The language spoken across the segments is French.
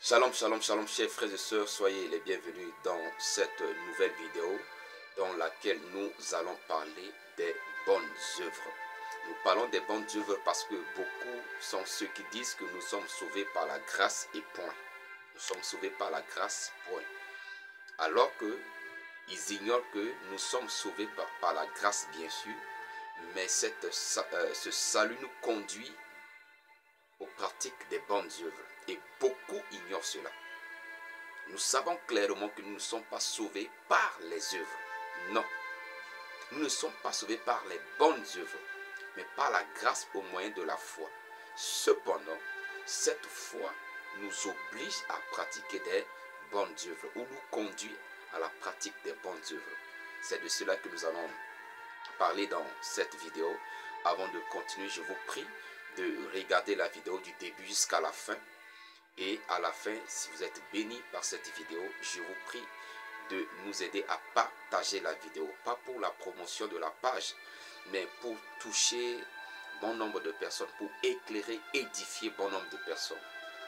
Shalom, shalom, shalom, chers frères et sœurs, soyez les bienvenus dans cette nouvelle vidéo dans laquelle nous allons parler des bonnes œuvres. Nous parlons des bonnes œuvres parce que beaucoup sont ceux qui disent que nous sommes sauvés par la grâce et point. Nous sommes sauvés par la grâce, point. Alors qu'ils ignorent que nous sommes sauvés par la grâce, bien sûr, mais ce salut nous conduit aux pratiques des bonnes œuvres. Et beaucoup ignorent cela. Nous savons clairement que nous ne sommes pas sauvés par les œuvres. Non. Nous ne sommes pas sauvés par les bonnes œuvres, mais par la grâce au moyen de la foi. Cependant, cette foi nous oblige à pratiquer des bonnes œuvres ou nous conduit à la pratique des bonnes œuvres. C'est de cela que nous allons parler dans cette vidéo. Avant de continuer, je vous prie de regarder la vidéo du début jusqu'à la fin. Et à la fin, si vous êtes béni par cette vidéo, je vous prie de nous aider à partager la vidéo. Pas pour la promotion de la page, mais pour toucher bon nombre de personnes, pour éclairer, édifier bon nombre de personnes.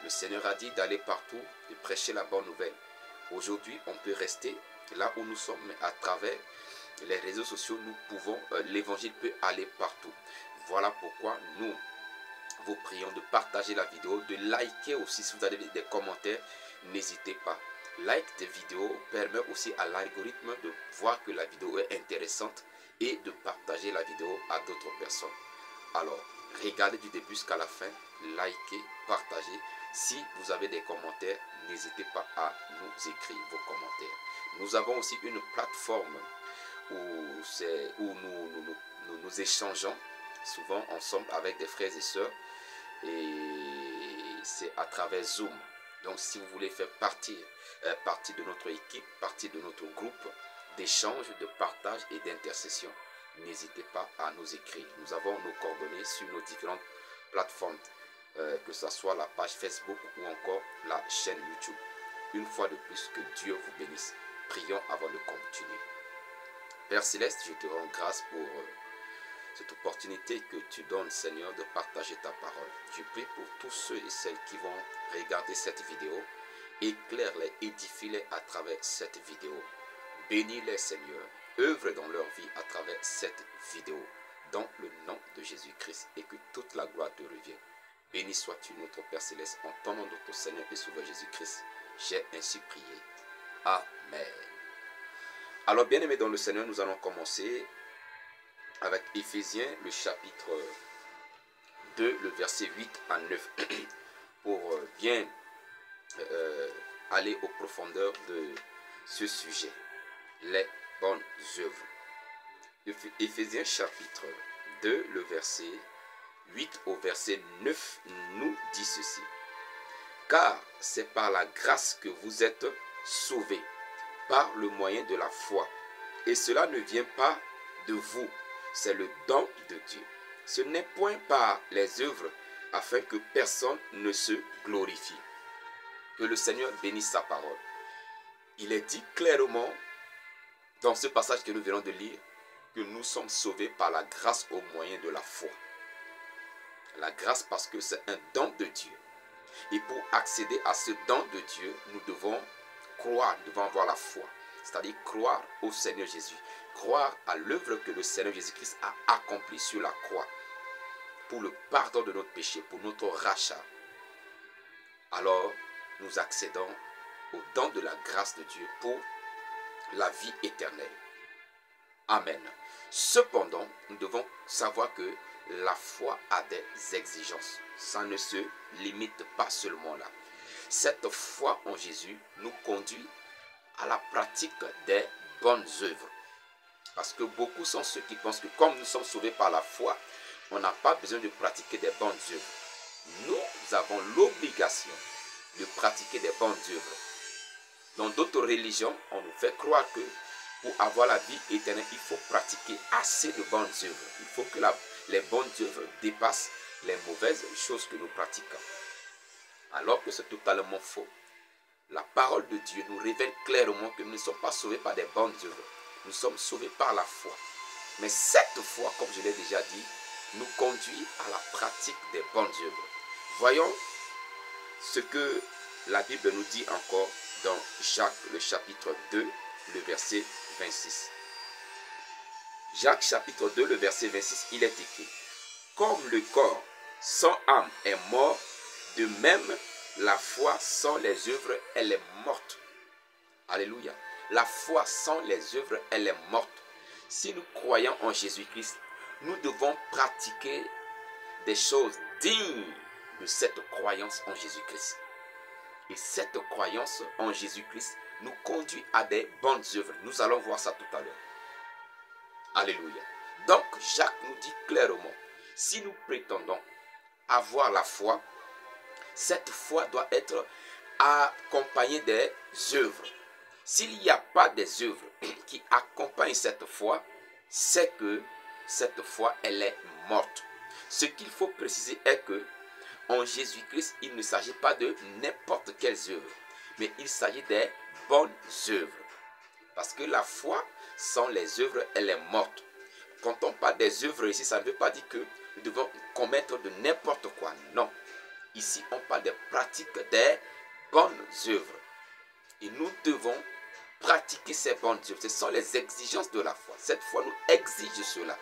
Le Seigneur a dit d'aller partout, de prêcher la bonne nouvelle. Aujourd'hui, on peut rester là où nous sommes, mais à travers les réseaux sociaux, nous pouvons, l'évangile peut aller partout. Voilà pourquoi nous vous prions de partager la vidéo, de liker aussi si vous avez des commentaires, n'hésitez pas. Like des vidéos permet aussi à l'algorithme de voir que la vidéo est intéressante et de partager la vidéo à d'autres personnes. Alors, regardez du début jusqu'à la fin, likez, partagez. Si vous avez des commentaires, n'hésitez pas à nous écrire vos commentaires. Nous avons aussi une plateforme où nous échangeons souvent ensemble avec des frères et sœurs, et c'est à travers Zoom. Donc si vous voulez faire partie de notre équipe, partie de notre groupe d'échange, de partage et d'intercession, n'hésitez pas à nous écrire. Nous avons nos coordonnées sur nos différentes plateformes, que ce soit la page Facebook ou encore la chaîne YouTube. Une fois de plus, que Dieu vous bénisse. Prions avant de continuer. Père Céleste, je te rends grâce pour cette opportunité que tu donnes, Seigneur, de partager ta parole. Je prie pour tous ceux et celles qui vont regarder cette vidéo. Éclaire-les, édifie-les à travers cette vidéo. Bénis-les, Seigneur. Œuvre dans leur vie à travers cette vidéo. Dans le nom de Jésus-Christ, et que toute la gloire te revienne. Béni sois-tu, notre Père Céleste, en ton nom, notre Seigneur et Sauveur Jésus-Christ. J'ai ainsi prié. Amen. Alors, bien-aimés dans le Seigneur, nous allons commencer avec Éphésiens, le chapitre 2, le verset 8 à 9, pour bien aller aux profondeurs de ce sujet, les bonnes œuvres. Éphésiens chapitre 2, le verset 8 au verset 9 nous dit ceci. Car c'est par la grâce que vous êtes sauvés, par le moyen de la foi. Et cela ne vient pas de vous, c'est le don de Dieu. Ce n'est point par les œuvres, afin que personne ne se glorifie. Que le Seigneur bénisse sa parole. Il est dit clairement dans ce passage que nous venons de lire que nous sommes sauvés par la grâce au moyen de la foi. La grâce parce que c'est un don de Dieu. Et pour accéder à ce don de Dieu, nous devons croire, nous devons avoir la foi. C'est-à-dire croire au Seigneur Jésus. Croire à l'œuvre que le Seigneur Jésus-Christ a accomplie sur la croix pour le pardon de notre péché, pour notre rachat. Alors, nous accédons au don de la grâce de Dieu pour la vie éternelle. Amen. Cependant, nous devons savoir que la foi a des exigences. Ça ne se limite pas seulement là. Cette foi en Jésus nous conduit à la pratique des bonnes œuvres. Parce que beaucoup sont ceux qui pensent que comme nous sommes sauvés par la foi, on n'a pas besoin de pratiquer des bonnes œuvres. Nous avons l'obligation de pratiquer des bonnes œuvres. Dans d'autres religions, on nous fait croire que pour avoir la vie éternelle, il faut pratiquer assez de bonnes œuvres. Il faut que les bonnes œuvres dépassent les mauvaises choses que nous pratiquons. Alors que c'est totalement faux. La parole de Dieu nous révèle clairement que nous ne sommes pas sauvés par des bonnes œuvres. Nous sommes sauvés par la foi. Mais cette foi, comme je l'ai déjà dit, nous conduit à la pratique des bonnes œuvres. Voyons ce que La Bible nous dit encore dans Jacques, le chapitre 2, le verset 26. Jacques chapitre 2, le verset 26, il est écrit: comme le corps sans âme est mort, de même la foi sans les œuvres, elle est morte. Alléluia. La foi sans les œuvres, elle est morte. Si nous croyons en Jésus-Christ, nous devons pratiquer des choses dignes de cette croyance en Jésus-Christ. Et cette croyance en Jésus-Christ nous conduit à des bonnes œuvres. Nous allons voir ça tout à l'heure. Alléluia. Donc, Jacques nous dit clairement, si nous prétendons avoir la foi, cette foi doit être accompagnée des œuvres. S'il n'y a pas des œuvres qui accompagnent cette foi, c'est que cette foi, elle est morte. Ce qu'il faut préciser est que en Jésus-Christ, il ne s'agit pas de n'importe quelles œuvres, mais il s'agit des bonnes œuvres. Parce que la foi, sans les œuvres, elle est morte. Quand on parle des œuvres ici, ça ne veut pas dire que nous devons commettre de n'importe quoi. Non. Ici, on parle des pratiques des bonnes œuvres. Et nous devons pratiquer ces bonnes œuvres. Ce sont les exigences de la foi. Cette foi nous exige cela.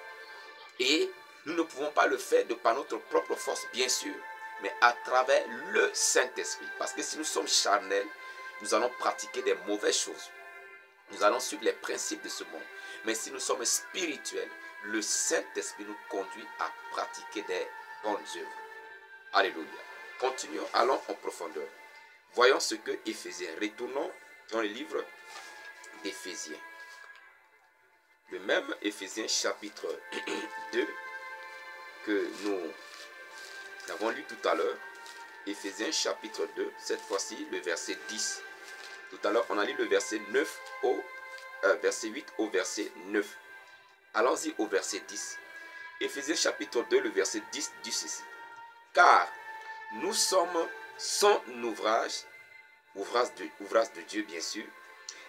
Et nous ne pouvons pas le faire de par notre propre force, bien sûr, mais à travers le Saint-Esprit. Parce que si nous sommes charnels, nous allons pratiquer des mauvaises choses. Nous allons suivre les principes de ce monde. Mais si nous sommes spirituels, le Saint-Esprit nous conduit à pratiquer des bonnes œuvres. Alléluia. Continuons, allons en profondeur. Voyons ce que Éphésiens. Retournons dans le livre d'Éphésiens. Le même Éphésiens chapitre 2 que nous avons lu tout à l'heure. Éphésiens chapitre 2, cette fois-ci le verset 10. Tout à l'heure on a lu le verset 9 au verset 8 au verset 9. Allons-y au verset 10. Éphésiens chapitre 2, le verset 10 dit ceci: car nous sommes son ouvrage de Dieu bien sûr,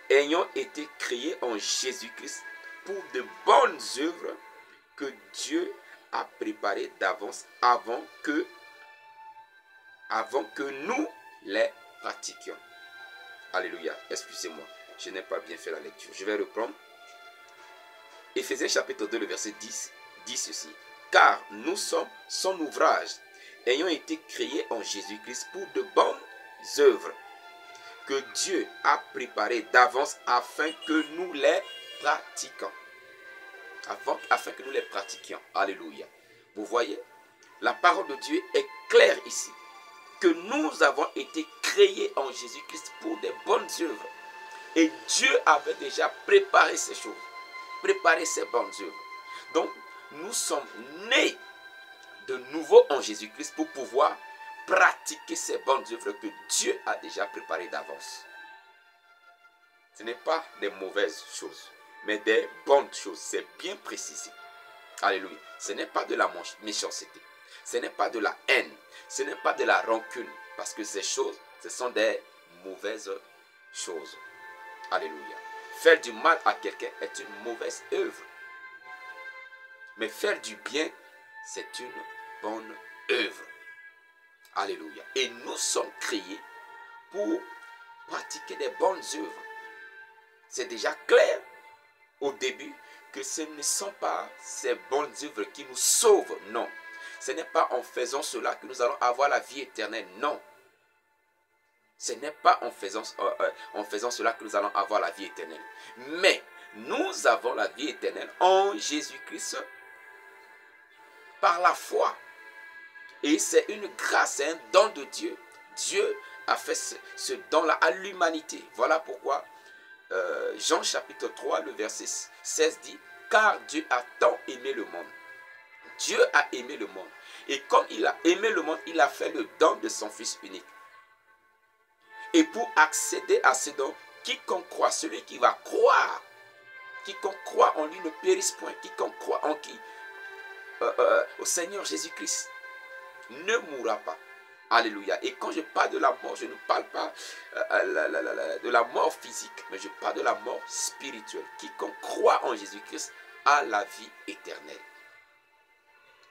ayant été créés en Jésus-Christ pour de bonnes œuvres que Dieu a préparées d'avance avant que nous les pratiquions. Alléluia. Excusez-moi, je n'ai pas bien fait la lecture. Je vais reprendre. Éphésiens chapitre 2, le verset 10 dit ceci: car nous sommes son ouvrage, ayant été créés en Jésus-Christ pour de bonnes œuvres que Dieu a préparées d'avance afin que nous les pratiquions. Afin que nous les pratiquions. Alléluia. Vous voyez, la parole de Dieu est claire ici. Que nous avons été créés en Jésus-Christ pour des bonnes œuvres. Et Dieu avait déjà préparé ces choses. Préparé ces bonnes œuvres. Donc, nous sommes nés de nouveau en Jésus-Christ pour pouvoir pratiquer ces bonnes œuvres que Dieu a déjà préparées d'avance. Ce n'est pas des mauvaises choses, mais des bonnes choses. C'est bien précisé. Alléluia. Ce n'est pas de la méchanceté. Ce n'est pas de la haine. Ce n'est pas de la rancune. Parce que ces choses, ce sont des mauvaises choses. Alléluia. Faire du mal à quelqu'un est une mauvaise œuvre. Mais faire du bien, c'est une bonne œuvre. Alléluia. Et nous sommes créés pour pratiquer des bonnes œuvres. C'est déjà clair au début que ce ne sont pas ces bonnes œuvres qui nous sauvent. Non. Ce n'est pas en faisant cela que nous allons avoir la vie éternelle. Non. Ce n'est pas en faisant cela que nous allons avoir la vie éternelle. Mais nous avons la vie éternelle en Jésus-Christ par la foi. Et c'est une grâce, c'est un don de Dieu. Dieu a fait ce don-là à l'humanité. Voilà pourquoi Jean chapitre 3, le verset 16 dit: car Dieu a tant aimé le monde. Dieu a aimé le monde. Et comme il a aimé le monde, il a fait le don de son Fils unique. Et pour accéder à ce don, quiconque croit, celui qui va croire, quiconque croit en lui ne périsse point. Quiconque croit en qui? Au Seigneur Jésus-Christ ne mourra pas. Alléluia. Et quand je parle de la mort, je ne parle pas de la mort physique, mais je parle de la mort spirituelle. Quiconque croit en Jésus-Christ a la vie éternelle.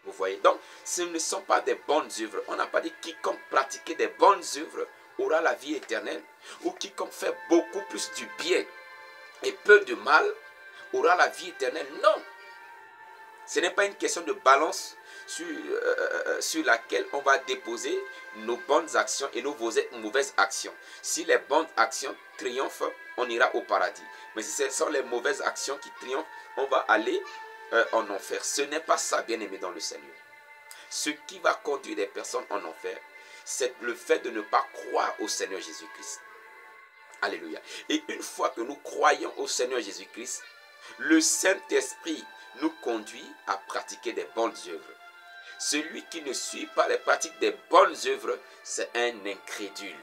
Vous voyez, donc ce ne sont pas des bonnes œuvres. On n'a pas dit quiconque pratiquait des bonnes œuvres aura la vie éternelle, ou quiconque fait beaucoup plus du bien et peu de mal aura la vie éternelle. Non, ce n'est pas une question de balance sur laquelle on va déposer nos bonnes actions et nos mauvaises actions. Si les bonnes actions triomphent, on ira au paradis. Mais si ce sont les mauvaises actions qui triomphent, on va aller en enfer. Ce n'est pas ça, bien-aimé dans le Seigneur. Ce qui va conduire des personnes en enfer, c'est le fait de ne pas croire au Seigneur Jésus-Christ. Alléluia. Et une fois que nous croyons au Seigneur Jésus-Christ, le Saint-Esprit nous conduit à pratiquer des bonnes œuvres. Celui qui ne suit pas les pratiques des bonnes œuvres, c'est un incrédule.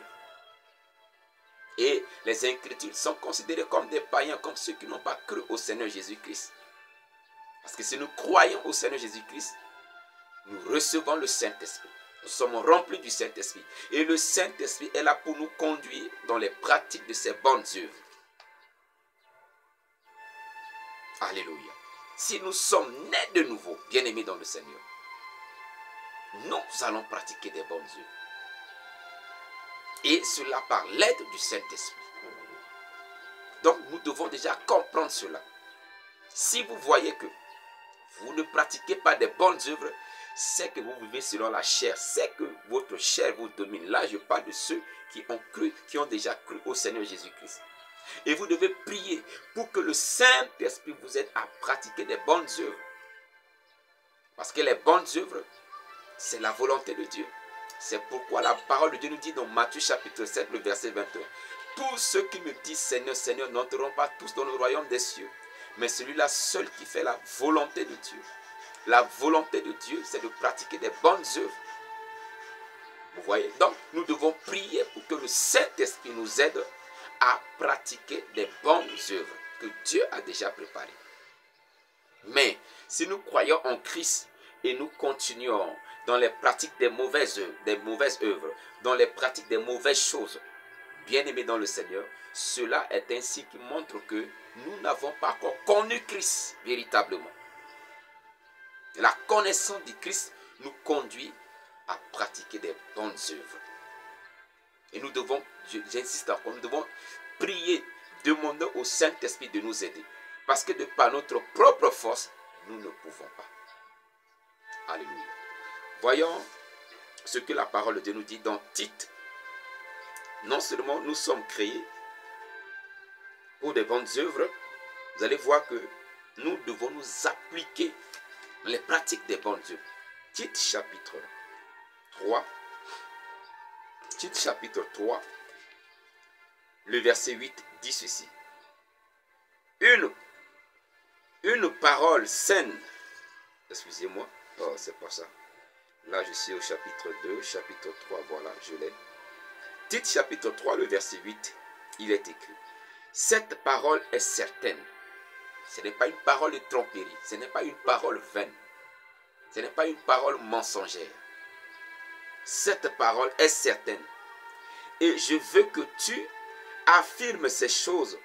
Et les incrédules sont considérés comme des païens, comme ceux qui n'ont pas cru au Seigneur Jésus-Christ. Parce que si nous croyons au Seigneur Jésus-Christ, nous recevons le Saint-Esprit. Nous sommes remplis du Saint-Esprit. Et le Saint-Esprit est là pour nous conduire dans les pratiques de ces bonnes œuvres. Alléluia. Si nous sommes nés de nouveau, bien-aimés dans le Seigneur, nous allons pratiquer des bonnes œuvres. Et cela par l'aide du Saint-Esprit. Donc nous devons déjà comprendre cela. Si vous voyez que vous ne pratiquez pas des bonnes œuvres, c'est que vous vivez selon la chair. C'est que votre chair vous domine. Là, je parle de ceux qui ont cru, qui ont déjà cru au Seigneur Jésus-Christ. Et vous devez prier pour que le Saint-Esprit vous aide à pratiquer des bonnes œuvres. Parce que les bonnes œuvres, c'est la volonté de Dieu. C'est pourquoi la parole de Dieu nous dit dans Matthieu chapitre 7, le verset 21. Tous ceux qui me disent Seigneur, Seigneur n'entreront pas tous dans le royaume des cieux. Mais celui-là seul qui fait la volonté de Dieu. La volonté de Dieu, c'est de pratiquer des bonnes œuvres. Vous voyez? Donc, nous devons prier pour que le Saint-Esprit nous aide à pratiquer des bonnes œuvres que Dieu a déjà préparées. Mais, si nous croyons en Christ et nous continuons dans les pratiques des mauvaises œuvres, dans les pratiques des mauvaises choses, bien-aimés dans le Seigneur, cela est un signe qui montre que nous n'avons pas encore connu Christ véritablement. La connaissance du Christ nous conduit à pratiquer des bonnes œuvres. Et nous devons, j'insiste encore, nous devons prier, demander au Saint-Esprit de nous aider. Parce que de par notre propre force, nous ne pouvons pas. Alléluia. Voyons ce que la parole de Dieu nous dit dans Tite. Non seulement nous sommes créés pour des bonnes œuvres, vous allez voir que nous devons nous appliquer dans les pratiques des bonnes œuvres. Tite chapitre 3. Tite chapitre 3, le verset 8 dit ceci. Une parole saine. Excusez-moi. Oh, c'est pas ça. Là, je suis au chapitre 2, chapitre 3. Voilà, je l'ai. Tite chapitre 3, le verset 8, il est écrit. Cette parole est certaine. Ce n'est pas une parole de tromperie. Ce n'est pas une parole vaine. Ce n'est pas une parole mensongère. Cette parole est certaine. Et je veux que tu affirmes ces choses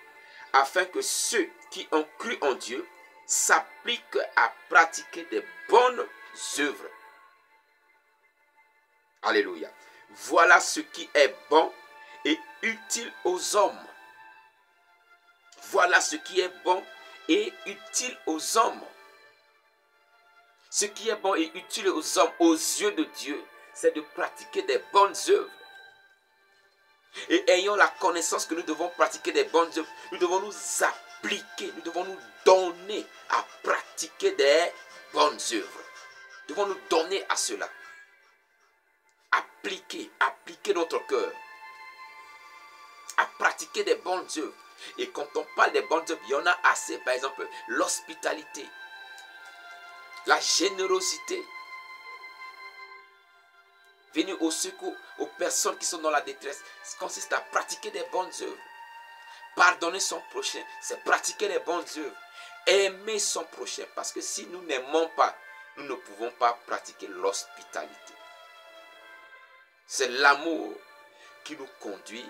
afin que ceux qui ont cru en Dieu s'appliquent à pratiquer des bonnes œuvres. Alléluia. Voilà ce qui est bon et utile aux hommes. Voilà ce qui est bon et utile aux hommes. Ce qui est bon et utile aux hommes, aux yeux de Dieu, c'est de pratiquer des bonnes œuvres. Et ayant la connaissance que nous devons pratiquer des bonnes œuvres, nous devons nous appliquer, nous devons nous donner à pratiquer des bonnes œuvres. Nous devons nous donner à cela. Appliquer notre cœur. À pratiquer des bonnes œuvres. Et quand on parle des bonnes œuvres, il y en a assez. Par exemple, l'hospitalité, la générosité, venir au secours aux personnes qui sont dans la détresse, ça consiste à pratiquer des bonnes œuvres. Pardonner son prochain, c'est pratiquer les bonnes œuvres. Aimer son prochain, parce que si nous n'aimons pas, nous ne pouvons pas pratiquer l'hospitalité. C'est l'amour qui nous conduit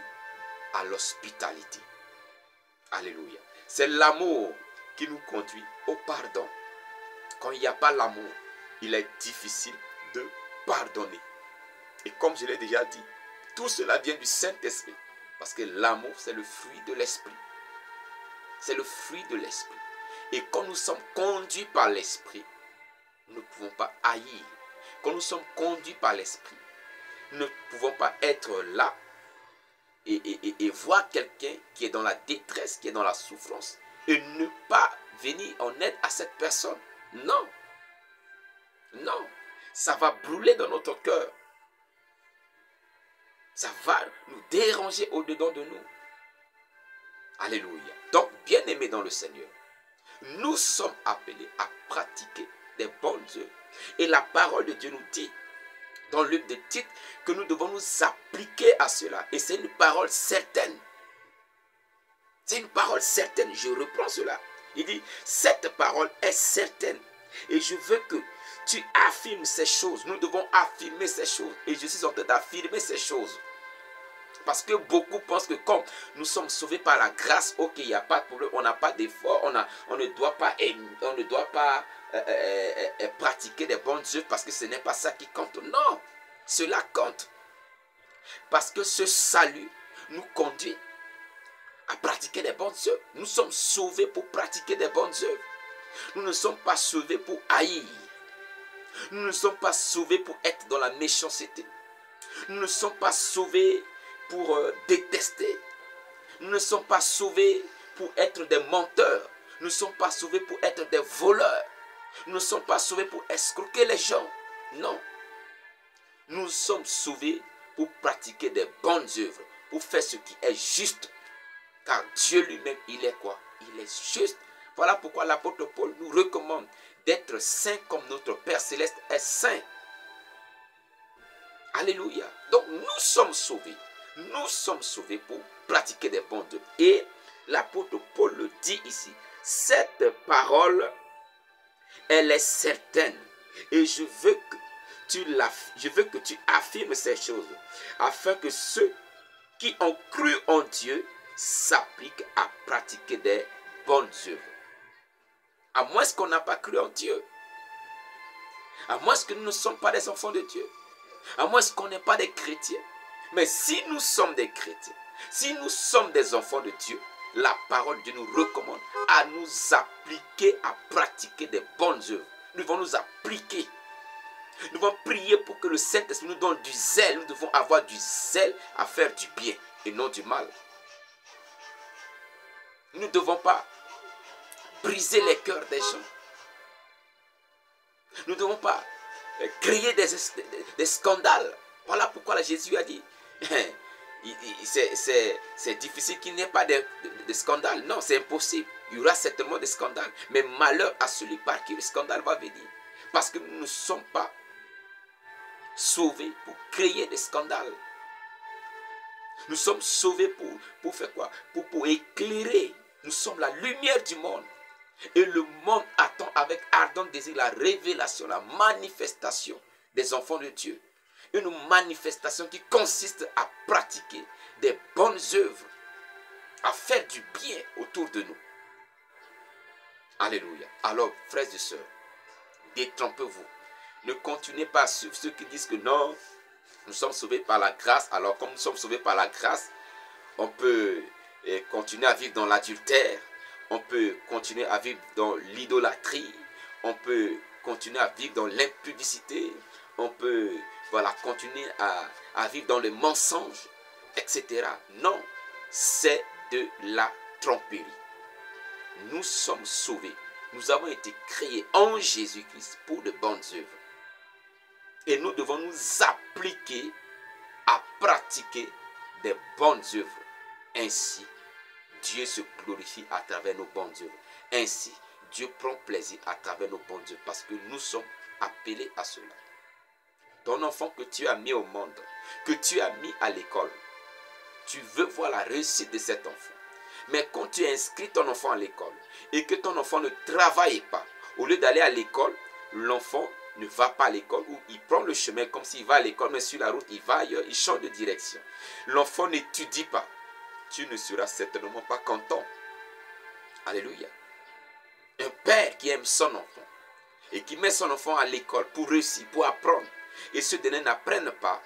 à l'hospitalité. Alléluia. C'est l'amour qui nous conduit au pardon. Quand il n'y a pas l'amour, il est difficile de pardonner. Et comme je l'ai déjà dit, Tout cela vient du Saint-Esprit. Parce que l'amour, c'est le fruit de l'esprit. C'est le fruit de l'esprit. Et quand nous sommes conduits par l'esprit, nous ne pouvons pas haïr. Quand nous sommes conduits par l'esprit, nous ne pouvons pas être là et voir quelqu'un qui est dans la détresse, qui est dans la souffrance, et ne pas venir en aide à cette personne. Non. Non. Ça va brûler dans notre cœur. Ça va nous déranger au-dedans de nous. Alléluia. Donc, bien-aimés dans le Seigneur, nous sommes appelés à pratiquer des bonnes œuvres. Et la parole de Dieu nous dit, dans le livre de Tite, que nous devons nous appliquer à cela. Et c'est une parole certaine. C'est une parole certaine. Je reprends cela. Il dit, cette parole est certaine. Et je veux que tu affirmes ces choses. Nous devons affirmer ces choses. Et je suis en train d'affirmer ces choses. Parce que beaucoup pensent que comme nous sommes sauvés par la grâce, ok, il n'y a pas de problème, on n'a pas d'effort, on ne doit pas pratiquer des bonnes œuvres parce que ce n'est pas ça qui compte. Non, cela compte. Parce que ce salut nous conduit à pratiquer des bonnes œuvres. Nous sommes sauvés pour pratiquer des bonnes œuvres. Nous ne sommes pas sauvés pour haïr. Nous ne sommes pas sauvés pour être dans la méchanceté. Nous ne sommes pas sauvés pour détester. Nous ne sommes pas sauvés pour être des menteurs. Nous ne sommes pas sauvés pour être des voleurs. Nous ne sommes pas sauvés pour escroquer les gens. Non. Nous sommes sauvés pour pratiquer des bonnes œuvres, pour faire ce qui est juste. Car Dieu lui-même, il est quoi? Il est juste. Voilà pourquoi l'apôtre Paul nous recommande d'être saints comme notre Père Céleste est saint. Alléluia. Donc nous sommes sauvés. Nous sommes sauvés pour pratiquer des bonnes œuvres. Et l'apôtre Paul le dit ici. Cette parole, elle est certaine. Et je veux que tu affirmes ces choses. Afin que ceux qui ont cru en Dieu s'appliquent à pratiquer des bonnes œuvres. À moins qu'on n'a pas cru en Dieu. À moins que nous ne sommes pas des enfants de Dieu. À moins qu'on n'est pas des chrétiens. Mais si nous sommes des chrétiens, si nous sommes des enfants de Dieu, la parole de Dieu nous recommande à nous appliquer à pratiquer des bonnes œuvres. Nous devons nous appliquer. Nous devons prier pour que le Saint-Esprit nous donne du zèle. Nous devons avoir du zèle à faire du bien et non du mal. Nous ne devons pas briser les cœurs des gens. Nous ne devons pas créer des scandales. Voilà pourquoi Jésus a dit, c'est difficile qu'il n'y ait pas de scandale. Non, c'est impossible. Il y aura certainement des scandales. Mais malheur à celui par qui le scandale va venir. Parce que nous ne sommes pas sauvés pour créer des scandales. Nous sommes sauvés pour faire quoi? Pour éclairer. Nous sommes la lumière du monde. Et le monde attend avec ardent désir la révélation, la manifestation des enfants de Dieu. Une manifestation qui consiste à pratiquer des bonnes œuvres, à faire du bien autour de nous. Alléluia. Alors, frères et sœurs, détrompez-vous. Ne continuez pas à suivre ceux qui disent que non, nous sommes sauvés par la grâce. Alors, comme nous sommes sauvés par la grâce, on peut continuer à vivre dans l'adultère. On peut continuer à vivre dans l'idolâtrie. On peut continuer à vivre dans l'impudicité. On peut continuer à vivre dans le mensonge, etc. Non, c'est de la tromperie. Nous sommes sauvés. Nous avons été créés en Jésus-Christ pour de bonnes œuvres. Et nous devons nous appliquer à pratiquer des bonnes œuvres. Ainsi, Dieu se glorifie à travers nos bonnes œuvres. Ainsi, Dieu prend plaisir à travers nos bonnes œuvres parce que nous sommes appelés à cela. Ton enfant que tu as mis au monde, que tu as mis à l'école, tu veux voir la réussite de cet enfant. Mais quand tu inscris ton enfant à l'école et que ton enfant ne travaille pas, au lieu d'aller à l'école, l'enfant ne va pas à l'école ou il prend le chemin comme s'il va à l'école, mais sur la route, il va ailleurs, il change de direction. L'enfant n'étudie pas. Tu ne seras certainement pas content. Alléluia. Un père qui aime son enfant et qui met son enfant à l'école pour réussir, pour apprendre, et ceux derniers n'apprennent pas,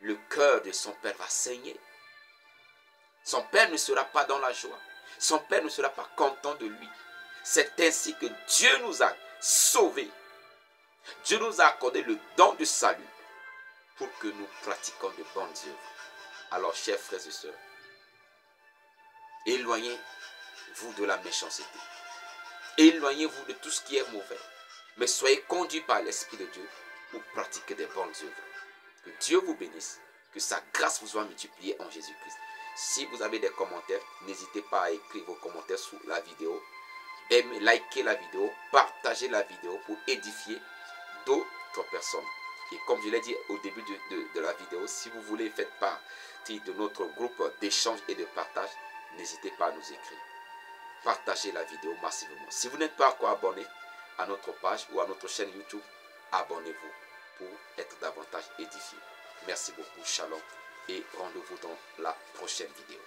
le cœur de son père va saigner. Son père ne sera pas dans la joie. Son père ne sera pas content de lui. C'est ainsi que Dieu nous a sauvés. Dieu nous a accordé le don du salut pour que nous pratiquions de bonnes œuvres. Alors, chers frères et sœurs, éloignez-vous de la méchanceté. Éloignez-vous de tout ce qui est mauvais. Mais soyez conduits par l'Esprit de Dieu pour pratiquer des bonnes œuvres. Que Dieu vous bénisse. Que sa grâce vous soit multipliée en Jésus-Christ. Si vous avez des commentaires, n'hésitez pas à écrire vos commentaires sous la vidéo. Aimez, likez la vidéo, partagez la vidéo pour édifier d'autres personnes. Et comme je l'ai dit au début de la vidéo, si vous voulez faire partie de notre groupe d'échange et de partage, n'hésitez pas à nous écrire. Partagez la vidéo massivement. Si vous n'êtes pas encore abonné à notre page ou à notre chaîne YouTube, abonnez-vous pour être davantage édifié. Merci beaucoup, shalom, et rendez-vous dans la prochaine vidéo.